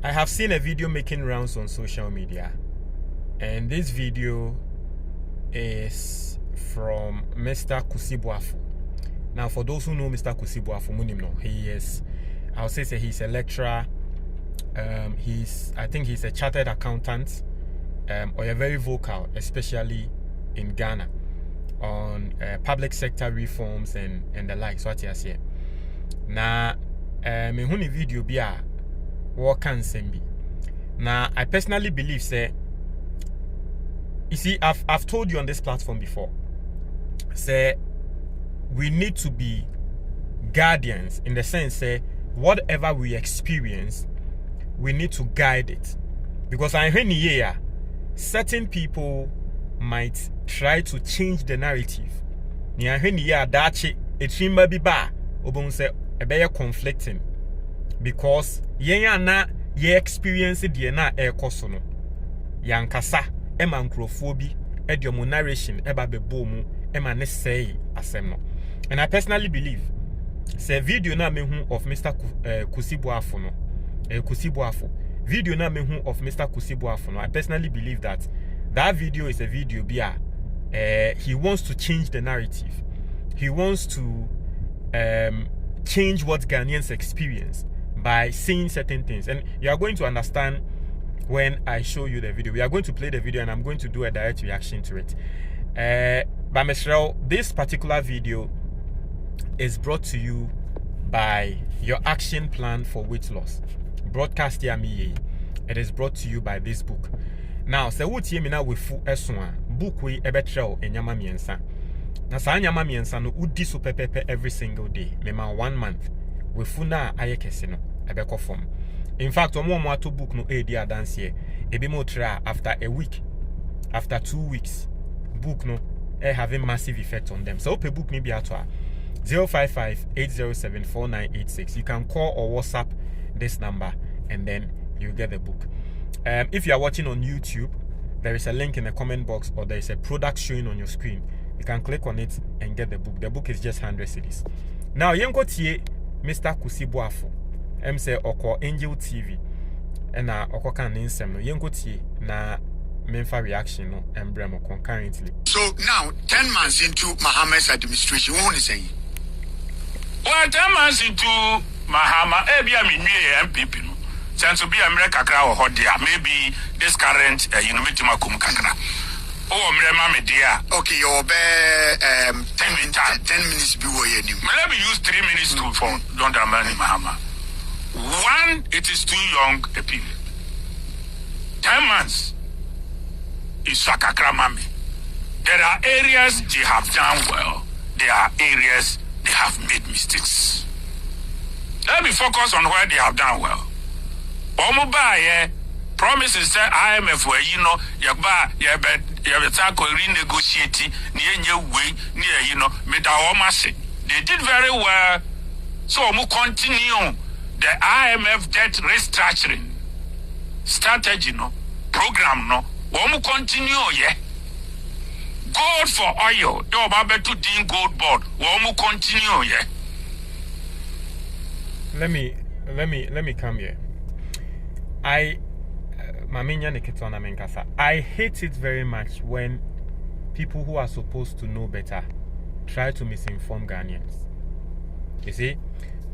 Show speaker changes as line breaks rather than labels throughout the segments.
I have seen a video making rounds on social media, and this video is from Mr. Kusibuafo. Now, for those who know Mr. Kusibuafo, he is, I would say he's a lecturer. I think he's a chartered accountant, or a very vocal, especially in Ghana, on public sector reforms and the like. So what you say? Now, me huni video biya. What can be? Now, I personally believe, say, you see, I've told you on this platform before, say, we need to be guardians in the sense, say, whatever we experience, we need to guide it. Because I hear here, certain people might try to change the narrative. I hear here that it may be bad, or say, a better conflicting. Because na ye experience the na ekoso no yankasa emankrofobia ediomo narration eba bebo mu ema ne say asem no. And I personally believe say video na mehu of Mr. Kusibuafo no Kusibuafo video na mehu of Mr. Kusibuafo no, I personally believe that video is a video bia he wants to change the narrative. He wants to change what Ghanaians experience by saying certain things, and you are going to understand when I show you the video. We are going to play the video and I'm going to do a direct reaction to it. But Mr. this particular video is brought to you by your action plan for weight loss. Broadcast here me. It is brought to you by this book. Now, say what you mean with full eswa book we ebetrel enyama miensa. Na sa nyama miensa no udi so pepepe every single day. Mema 1 month. We funa ayekese no ebeko form. In fact, omo to book no edi dance here. Ebi mo try after a week, after 2 weeks, book no having massive effect on them. So open book maybe at 055-807-4986. You can call or WhatsApp this number and then you get the book. If you are watching on YouTube, there is a link in the comment box or there is a product showing on your screen. You can click on it and get the book. The book is just 100 cedis. Now, yenko tie Mr. Kusibuafo, say oko Angel TV, and oko kan insem no yenko tie na menfa reaction no embremo concurrently.
So now 10 months into Mahama's administration, what is saying?
Well, 10 months into Mahama, ebia mi nwe MPP no. Since be America kakra or hot there, maybe this current metima kum kakra. Oh, mrema me dear.
Okay, your 10 minutes be way.
Let me use 3 minutes to for Don Dramani Mahama. One, it is too young a period. 10 months is Sakakra Mami. There are areas they have done well. There are areas they have made mistakes. Let me focus on where they have done well. Omoba promises say IMF where renegotiate they did very well. So we continue the IMF debt restructuring strategy program we continue gold for oil yo babe to din gold board we continue
Let me come here. I hate it very much when people who are supposed to know better try to misinform Ghanaians. You see,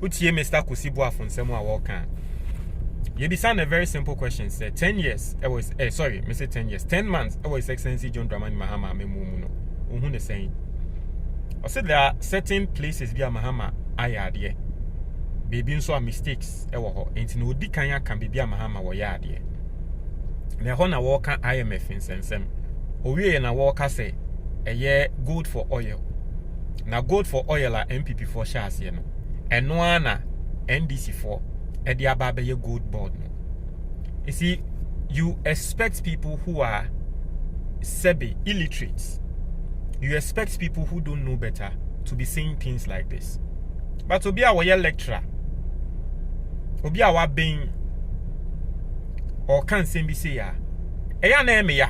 utie Mr. Kusibuafo nsemo awoka. You design a very simple question. Say 10 years. I was 10 years. 10 months. I was Excellency John Dramani Mahama memumuno. Who the saying? I said there are certain places via Mahama ayadie. Baby so mistakes. Ewo enti no di kanya kan bibia Mahama wo yadie. Na ho na wo kan IMF nsensem. Owie na wo ka say eye gold for oil. Na gold for oil a MPP for shares ye no. Eno ana NDC for edi aba ye gold board no. You see, you expect people who are illiterate. You expect people who don't know better to be saying things like this. But obi a wo ye lecturer. Obi a wa being or can be say ya. Eya na eme ya.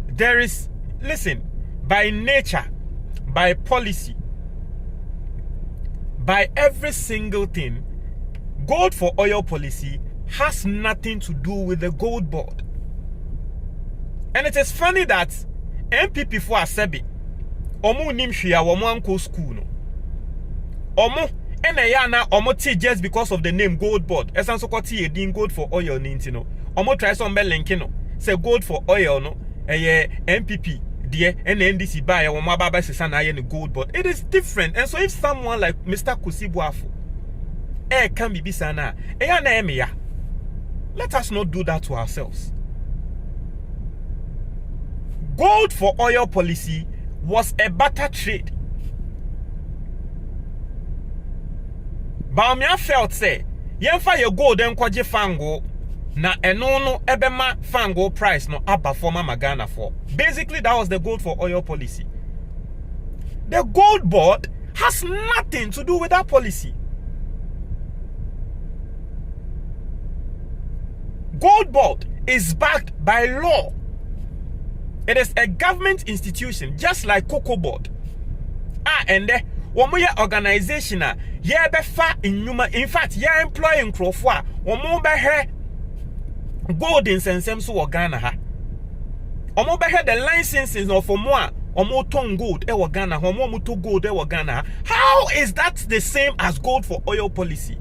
There is, listen, by nature, by policy, by every single thing, gold for oil policy has nothing to do with the gold board. And it is funny that MPP for Asebi, omu nimshia womu anko school no. Omu eneyana omu ti just because of the name gold board. Esanso kwa ti edin gold for oil ninti no. Omu try some linki no. Say gold for oil no. Eye MPP die and NDC buy womu ababa sisana aye ni gold board. It is different. And so if someone like Mr. Kusibuafu can be bisana eya na emiya. Let us not do that to ourselves. Gold for oil policy was a barter trade. Baumia felt say, yenfa ye gold en kwaje fango na eno no ebema fango price no abba for mama Ghana for. Basically, that was the gold for oil policy. The gold board has nothing to do with that policy. Gold board is backed by law. It is a government institution, just like Cocoa Board. And womoya organization ye befa inuma. In fact, ye employing crofwa womo behe gold in sensem so Ghana ha. Omo behe the licenses of omo omo ton gold e Ghana, omo muto gold e Ghana. How is that the same as gold for oil policy?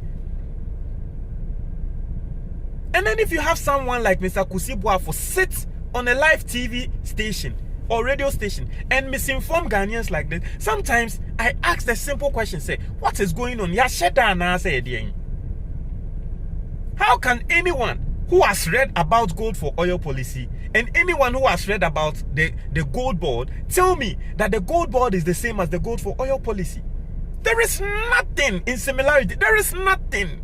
And then if you have someone like Mr. Kusibuafu sit on a live TV station or radio station and misinform Ghanaians like this, sometimes I ask the simple question, say, what is going on? How can anyone who has read about gold for oil policy and anyone who has read about the gold board tell me that the gold board is the same as the gold for oil policy? There is nothing in similarity. There is nothing.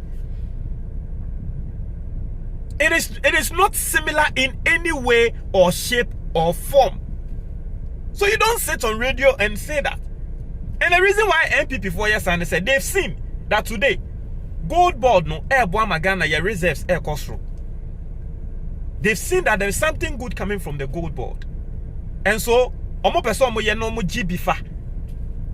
It is not similar in any way or shape or form. So you don't sit on radio and say that. And the reason why MPP 4 years and they said they've seen that today gold board no air Boama Ghana your reserves air costro. They've seen that there is something good coming from the gold board. And so omo person mo ye no mo gibifa.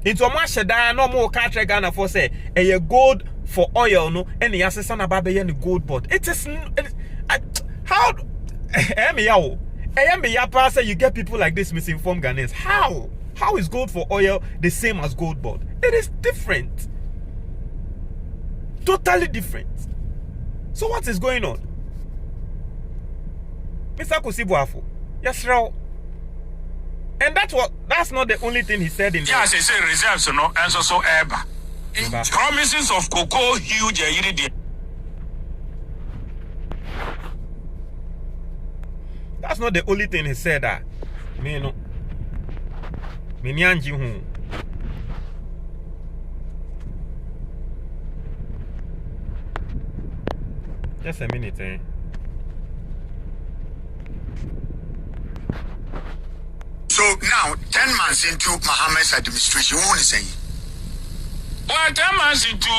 Into omo sheda no mo country Ghana for say a gold for oil no and the assessor na babe ye the gold board. It is how you get people like this misinformed Ghanaians. How is gold for oil the same as gold board? It is different. Totally different. So what is going on? Mr. Kusibuafu, yes, Rao. And that's not the only thing he said in
yes, he said reserves no and so ever. Promises of cocoa huge
That's not the only thing he said. Me no. Me nyanji hu. Just a minute, eh?
So now, 10 months into Mahama's administration, what is saying?
Well, 10 months into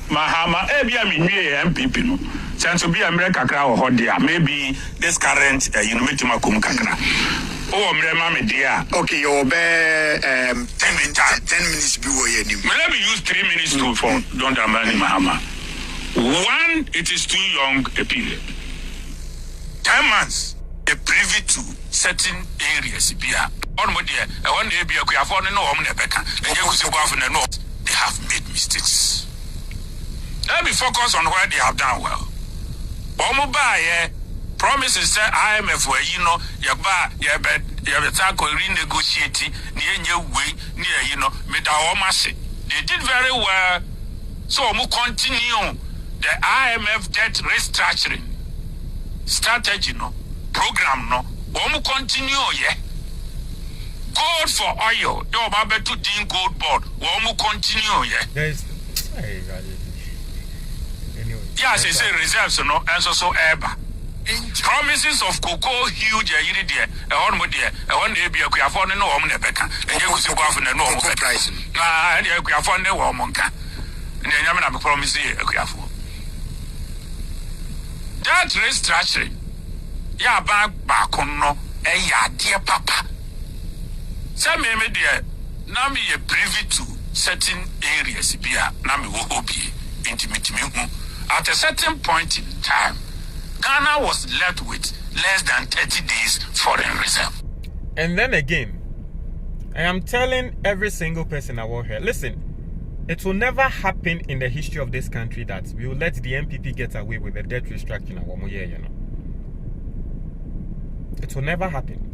Mahama, MPP no. Since to be America crowd or there, maybe this current Unimatima Kakra. Oh, Mama, dear.
Okay, you'll bear 10 minutes before you.
Let me use 3 minutes to for don't Amani Mahama. One, it is too young a period. 10 months, a privy to certain areas. On my dear, I want to be a Kuafon and no woman, and they have made mistakes. Let me focus on where they have done well. Promises say IMF where renegotiate they did very well. So we continue the IMF debt restructuring strategy program we continue gold for oil your babe to din gold board we continue yes, they say reserves and so ever. Promises of cocoa huge there. I want to be a Kuafon and no woman Becca. And you could go off in a normal price. And you Kuafon no woman. And then I'm not promising a Kuafo. That restructuring. Ya back on no, dear papa. Some me dear, now me a privy to certain areas. Be a Nami will be intimate me. At a certain point in time, Ghana was left with less than 30 days foreign reserve.
And then again, I am telling every single person I work here, listen, it will never happen in the history of this country that we will let the MPP get away with the debt restructuring. It will never happen.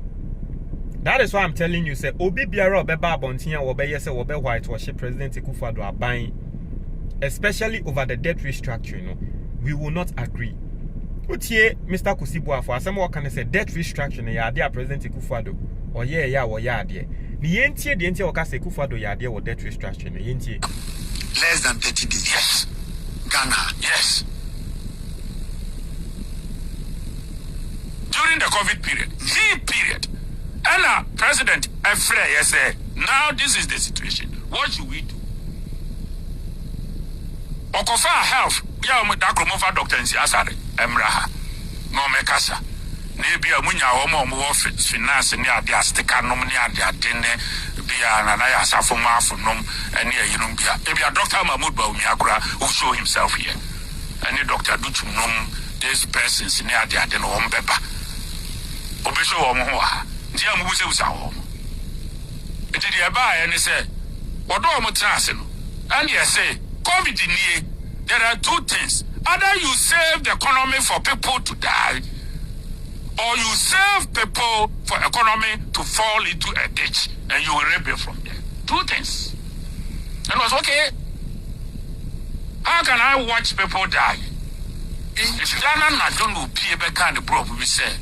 That is why I'm telling you, say, Obi Biara Obeba Abontinya Obeye se Obe whitewash President Akufo Addo abain, especially over the debt restructuring, we will not agree. Utie Mr. Kusibuafo, asem what can I say, debt restructuring, ya dia President Akufo Addo, or ya de. Ni yentie de yentie waka se Akufo Addo ya de or debt restructuring, yentie.
Less than 30 days.
Yes.
Ghana.
Yes. During the COVID period, and President Efre said, now this is the situation. What should we do? Okofa health, ya dakromofa doctor nsi asare, emraha, no mekasa. Nebi amunya omo finance ni ade astika nom ni ade adene bia na ya asafo mafu nom ene yinum bia. Ebi Dr. Mahmoud Bawumia who show himself here. Any Dr. Duchum nom these persons ni ade adene o mbeba. Obesho omo ho ha. Dia mu se usa ho. Eti dia ba ene se odo omo trance no. And you say COVID nie, there are two things. Either you save the economy for people to die, or you save people for economy to fall into a ditch and you will rebel from there. Two things. And I was okay. How can I watch people die? If Ghana not done will be a kind of problem, we say,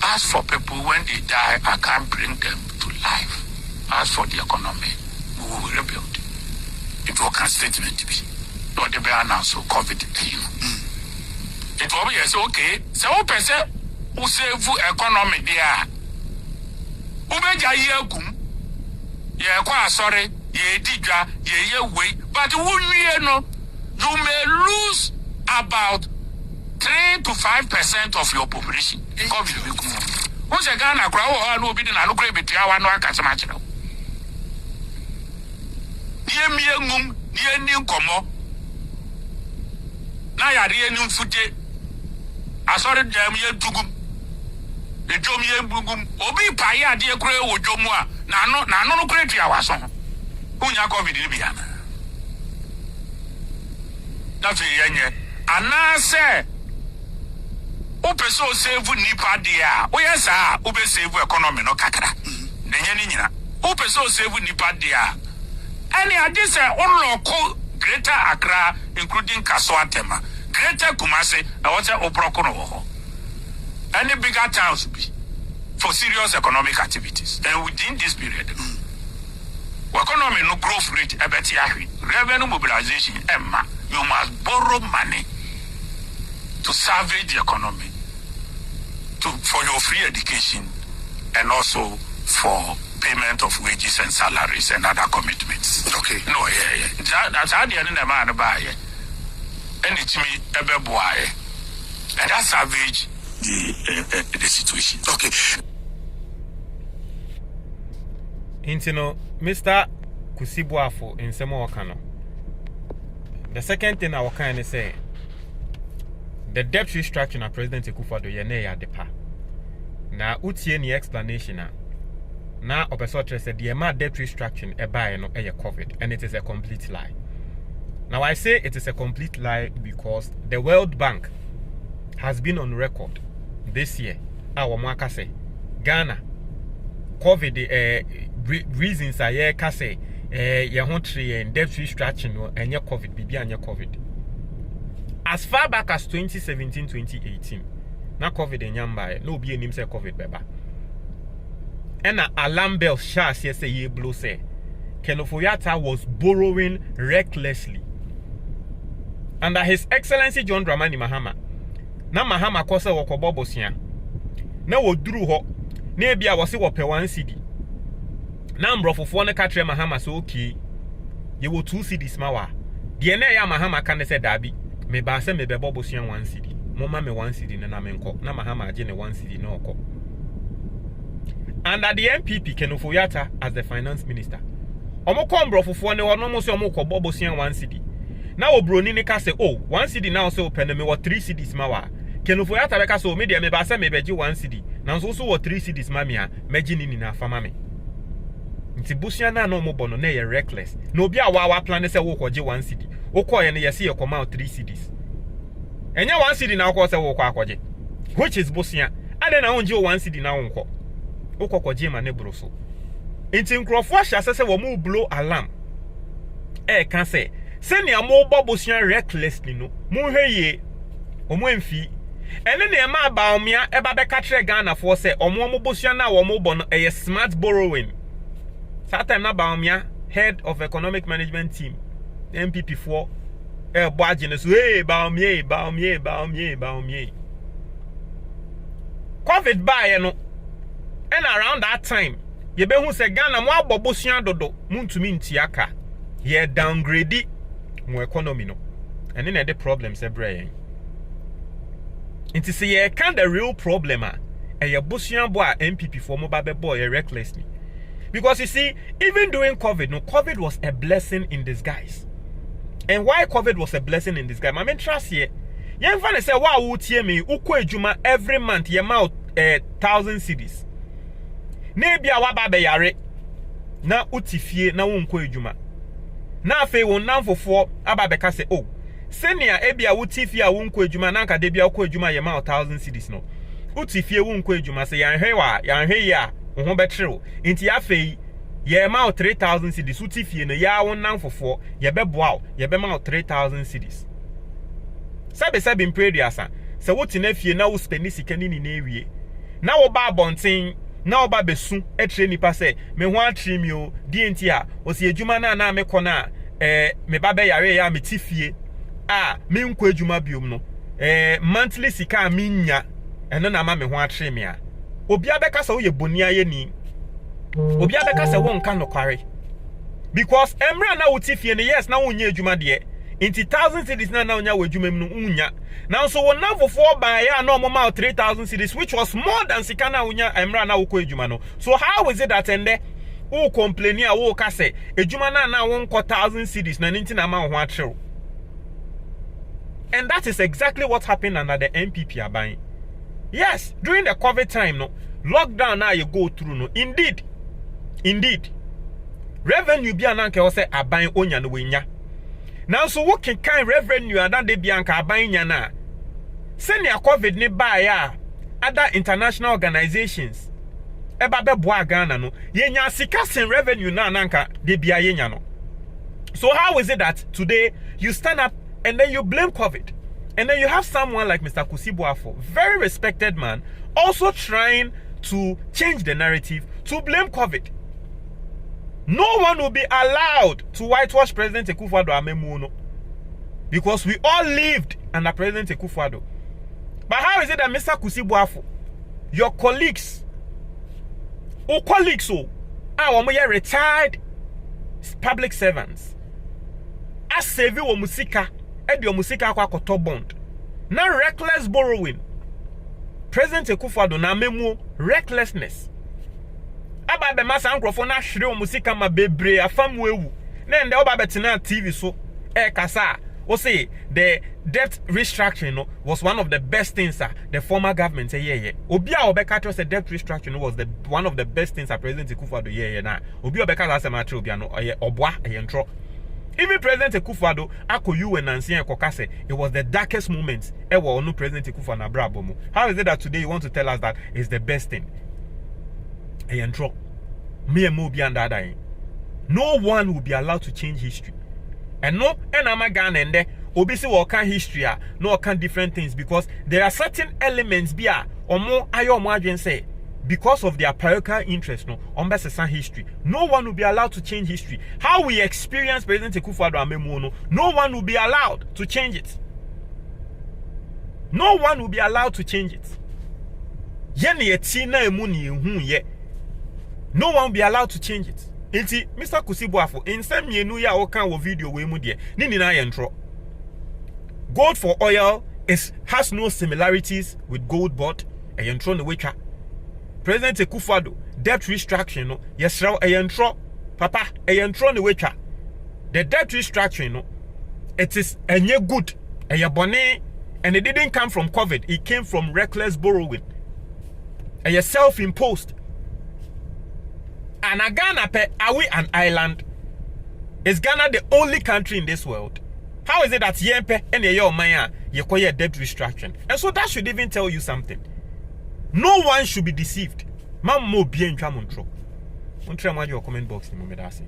as for people when they die, I can't bring them to life. As for the economy, we will rebuild. It will can statement to be. Not the be announced COVID. It will be okay. So person who save economy there. Ubeja ye kum. Ye kwa sorry, ye diga, ye way. But you may lose about 3 to 5% of your population. COVID. Who's a Ghana crowd who be in a local between our no catch. Ye miengum, ye new como. Na ya re new fute. Asori jam ye dugum. E jom ye bugum. Obi pa ya de kure wo jomu a na no kure tua waso. Unya COVID ni bia na. Na fe yenye. Ana se o peso save nipa dia. O yesa, o be save economy no kakra. Nenye ni nyina. O peso save nipa dia. Any adise unloko Greater Accra, including Kaswatema, Greater Kumasi, and what's a Oprokono. Any bigger towns be for serious economic activities. And within this period, economy no growth rate, revenue mobilization, Emma, you must borrow money to salvage the economy, for your free education, and also for payment of wages and salaries and other commitments.
Okay.
No, that's how the end of the man buy. And it's me, a boy. And that's savage the situation.
Okay.
Intino, Mr. Kusibuafo in Semo Wakano. The second thing I will kind of say, the debt restructuring of President Akufo Addo yene ya depa. Na utie ni explanation na. Now, Opesotre said the amount debt restructuring COVID, and it is a complete lie. Now, I say it is a complete lie because the World Bank has been on record this year. Our Mwaka say Ghana COVID reasons are here. Kase yehontre and debt restructuring and COVID bibi and COVID. As far back as 2017-2018, now COVID and yamba no be name say COVID beba. And an alarm bell shas yes ye blow say Akufo Addo was borrowing recklessly. Under His Excellency John Dramani Mahama. Na Mahama kosa wakobo bosia. Na woduru ho. Na bia wose wope 1 cedi. Na mbrofofo ne katre Mahama so okay. Ye wo 2 cedis mawa. De na ya Mahama kan se dabi. Me ba se me bebo bosia 1 cedi. Moma me 1 cedi na menko. Na Mahama age ne 1 cedi na oko. Under the MPP Akufo Addo as the finance minister. Omo kombrofofo ne wono mo se omo kobo bosia 1 cedi. Now Broni ne ka say, oh, 1 cedi now so open me what 3 cedis ma wa. Kenufo ya tabeka so me de me ba say me beji 1 cedi. Na so what 3 cedis ma me a meji ni na fama me. Nti busua na no mo bono na ye reckless. Na obi a wa plan say wo koje 1 cedi. Wo koye ne ye say ye come out 3 cedis. Enya 1 cedi na wo say wo kwa koje. Which is busua. Ade na wonje 1 cedi na wonko. Wo koje ma ne bro so. Nti nkrofo ahya say wo mu blow alarm. Kan say seni amo bobusian recklessly no mu hweye omo emfi ene ne ma ba omia e ba be ka kire Ghana for say omo bobusian na wo mo bo no e smart borrowing that time na ba omia head of economic management team MPP4 e bo agene so ba omie COVID ba no and around that time ye be hu say Ghana mo abobusian dodo muntumi ntiaka ye downgrade mo economy no and then the problems every it say ye can the real problem ye busian boy MPP for mo ba be boy recklessly because you see even during COVID was a blessing in disguise. And why COVID was a blessing in disguise? I mean trust here yen fa say wa wo tie me ukọ adwuma every month ye ma 1,000 cedis na bia wa ba be yare na utifie na wo nkọ adwuma na afi won namfofo aba beka say oh senia ebia wutifie a wo nkọ adwuma na nka de bia ukọ adwuma ye ma 1,000 cedis no utifie wo nkọ adwuma say yan hwe ya wo ho betrew nti afi ye ma 3,000 cedis utifie no ya wo namfofo ye beboa ye be ma 3,000 cedis sabe mprediasa se wo tena fie na wo spend sika ni na ewie na wo ba abonten na oba besu etre nipa se me ho atremi o die nti a o se adwuma na me kona me ba be yare ya me tifie a me nkọ adwuma biom no monthly sika me nya eno na ma me ho atremi a obi abeka se wo ye boni aye ni obi abeka se wo nka nokware because emra na wo tifie ne yes na wo nya adwuma de inti 1,000 cedis na unya wajuma mu unya now so won na fofo ba ya na omoma 3,000 cedis which was more than sikana unya emra na woko ejuma no so how is it that ende wo complain ya wo ka say ejuma na won ko 1,000 cedis na nti na ma ho atrew and that is exactly what happened under the MPP aban. Yes, during the COVID time no lockdown now you go through no indeed revenue bi ananke wo say aban onya no wenya. Now so what can kind revenue and then they be anka abanya na send your COVID ni ba ya other international organizations eba be boa Ghana no yenya sika sen revenue na nanka de bia yenya no. So how is it that today you stand up and then you blame COVID and then you have someone like Mr. Akufo Addo, very respected man, also trying to change the narrative to blame COVID? No one will be allowed to whitewash President Akufo Addo because we all lived under President Akufo Addo. But how is it that Mr. Akufo Addo, your colleagues, retired public servants, as save your musika, and your musika kwa koto bond, now reckless borrowing, President Akufo Addo na memo recklessness. Aba be masa nkrofo na hwere o musika ma bebre afam wewu na nde oba betina TV so kasa o say the debt restructuring was one of the best things the former government say obi a obeka to say debt restructuring was one of the best things President Akufo Addo na obi obeka say matter obi no oboa ntro. Even President Akufo Addo akoyu we nansi ekoka say it was the darkest moment ever on President Akufo na brabo mu. How is it that today you want to tell us that is the best thing? Me and Mobi and that. No one will be allowed to change history. And no, and I'm a Ghana and there, obviously, what can history no can different things because there are certain elements be or more ayo margin say because of their parochial interest no on best history. No one will be allowed to change history. How we experience President Akufo Addo no one will be allowed to change it. No one will be allowed to change it. No one will be allowed to change it. Inti Mr. Akufo Addo in some yenu ya okan wo video we mu de ni na yentro. Gold for oil has no similarities with gold bought a yentro no wecha. President Akufo Addo debt restructuring no yesra a yentro papa a yentro no wecha. The debt restructuring no It is enye good. Eye bone, and it didn't come from COVID. It came from reckless borrowing. Eye self-imposed. And Ghana pe, are we an island? Is Ghana the only country in this world? How is it that yempe and your maya you call debt restriction? And so that should even tell you something. No one should be deceived. Man mo bien tramontro. Untre your comment box ni mo me da say.